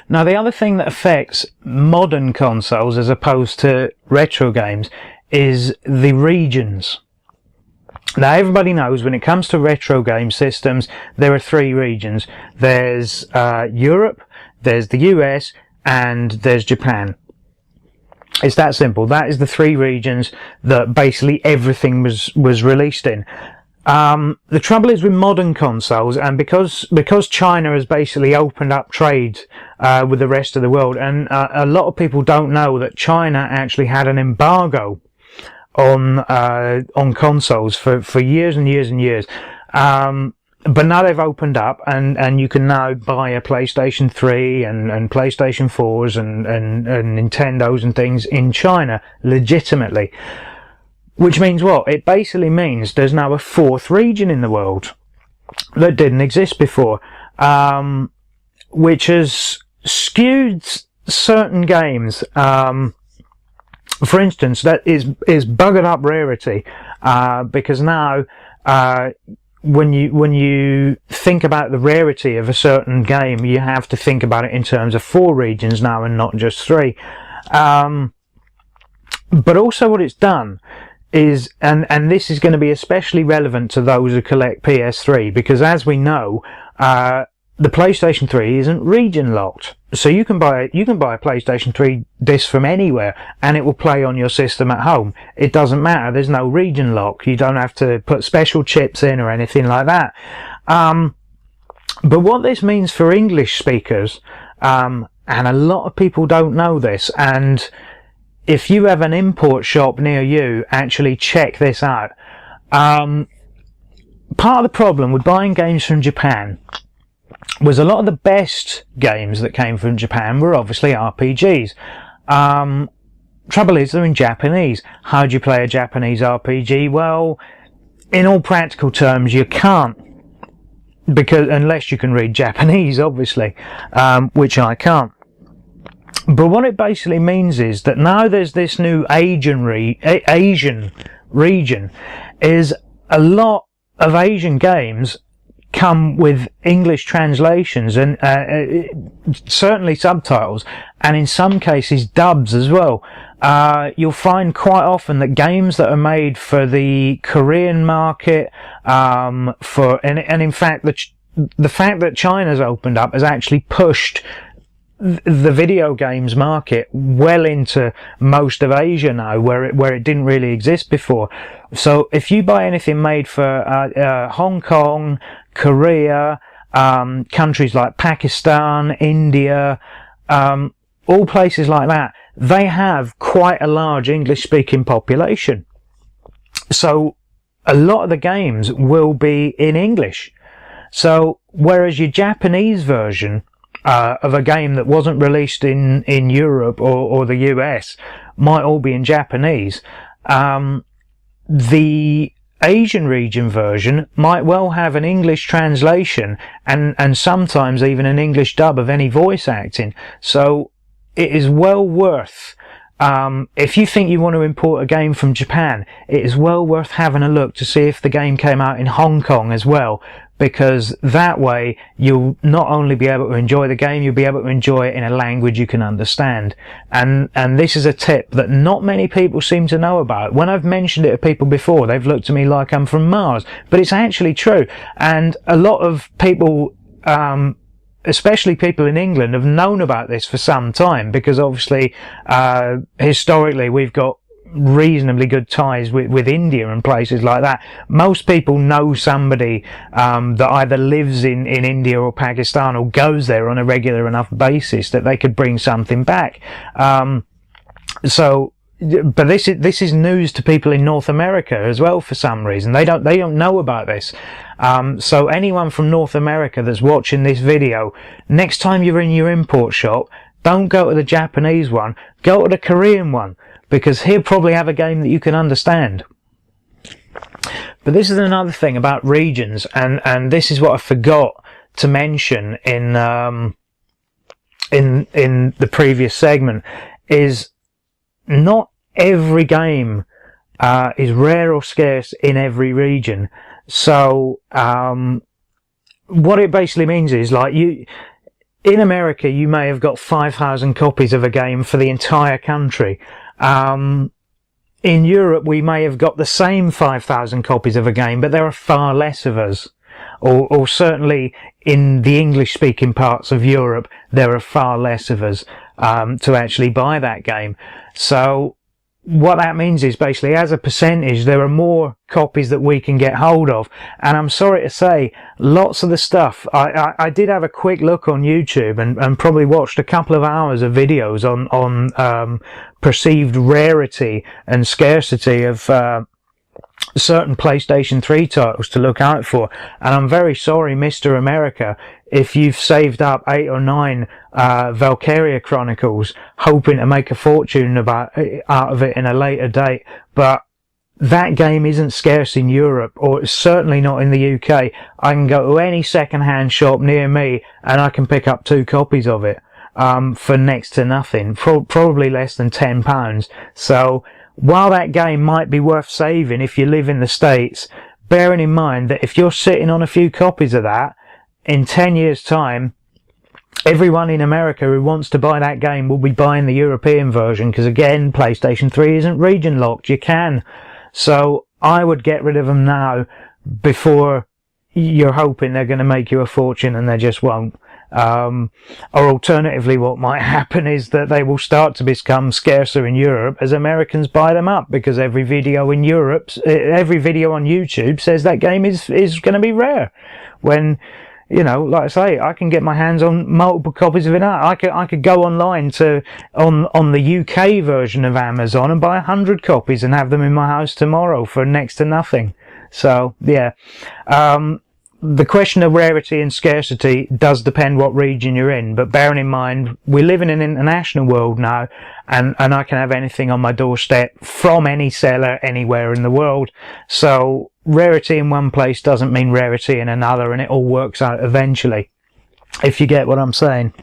Now, the other thing that affects modern consoles as opposed to retro games is the regions. Now, everybody knows when it comes to retro game systems, there are three regions. There's Europe, there's the US, and there's Japan. It's that simple. That is the three regions that basically everything was released in. The trouble is with modern consoles, and because China has basically opened up trade with the rest of the world, and a lot of people don't know that China actually had an embargo on consoles for years and years and years. But now they've opened up, and you can now buy a PlayStation 3 and PlayStation 4s and Nintendos and things in China legitimately. Which means what? It basically means there's now a fourth region in the world that didn't exist before, which has skewed certain games. For instance, that is buggered up Rarity, because now, when you think about the rarity of a certain game, you have to think about it in terms of 4 regions now and not just 3. But also what it's done is, and this is going to be especially relevant to those who collect PS3, because as we know, the PlayStation 3 isn't region locked. So you can buy a PlayStation 3 disc from anywhere and it will play on your system at home. It doesn't matter. There's no region lock. You don't have to put special chips in or anything like that. But what this means for English speakers, and a lot of people don't know this, and if you have an import shop near you, actually check this out. Part of the problem with buying games from Japan was a lot of the best games that came from Japan were obviously RPGs. Trouble is, they're in Japanese. How do you play a Japanese RPG? Well, in all practical terms, you can't, because unless you can read Japanese, obviously, which I can't. But what it basically means is that now there's this new Asian region, is a lot of Asian games come with English translations and certainly subtitles, and in some cases dubs as well. You'll find quite often that games that are made for the Korean market, and in fact the fact that China's opened up has actually pushed the video games market well into most of Asia now, where it didn't really exist before. So if you buy anything made for Hong Kong, Korea, countries like Pakistan, India, all places like that, they have quite a large English-speaking population. So a lot of the games will be in English. So whereas your Japanese version of a game that wasn't released in Europe or the US might all be in Japanese, the Asian region version might well have an English translation and sometimes even an English dub of any voice acting. So it is well worth, if you think you want to import a game from Japan, it is well worth having a look to see if the game came out in Hong Kong as well, because that way you'll not only be able to enjoy the game, you'll be able to enjoy it in a language you can understand. And this is a tip that not many people seem to know about. When I've mentioned it to people before, they've looked at me like I'm from Mars, but it's actually true. And a lot of people, especially people in England, have known about this for some time, because obviously historically we've got reasonably good ties with India and places like that. Most people know somebody that either lives in India or Pakistan or goes there on a regular enough basis that they could bring something back. But this is news to people in North America as well for some reason. They don't know about this. So anyone from North America that's watching this video, next time you're in your import shop, don't go to the Japanese one, go to the Korean one, because he'll probably have a game that you can understand. But this is another thing about regions, and this is what I forgot to mention in the previous segment, is not every game is rare or scarce in every region. So what it basically means is, like, in America, you may have got 5,000 copies of a game for the entire country. In Europe, we may have got the same 5,000 copies of a game, but there are far less of us. Or certainly in the English-speaking parts of Europe, there are far less of us to actually buy that game. So what that means is basically, as a percentage, there are more copies that we can get hold of. And I'm sorry to say, lots of the stuff, I did have a quick look on YouTube and probably watched a couple of hours of videos on perceived rarity and scarcity of certain PlayStation 3 titles to look out for. And I'm very sorry, Mr. America, if you've saved up 8 or 9 Valkyria Chronicles hoping to make a fortune out of it in a later date, but that game isn't scarce in Europe, or certainly not in the UK. I can go to any second-hand shop near me and I can pick up 2 copies of it for next to nothing, probably less than £10. So while that game might be worth saving if you live in the States, bearing in mind that if you're sitting on a few copies of that, in 10 years' time, everyone in America who wants to buy that game will be buying the European version, because again, PlayStation 3 isn't region locked. You can. So I would get rid of them now before you're hoping they're going to make you a fortune and they just won't. Or alternatively, what might happen is that they will start to become scarcer in Europe as Americans buy them up, because every video in Europe, every video on YouTube says that game is going to be rare. When, you know, like I say, I can get my hands on multiple copies of it now. I could go online on the UK version of Amazon and buy 100 copies and have them in my house tomorrow for next to nothing. So yeah. The question of rarity and scarcity does depend what region you're in, but bearing in mind, we live in an international world now, and I can have anything on my doorstep from any seller anywhere in the world. So rarity in one place doesn't mean rarity in another, and it all works out eventually, if you get what I'm saying.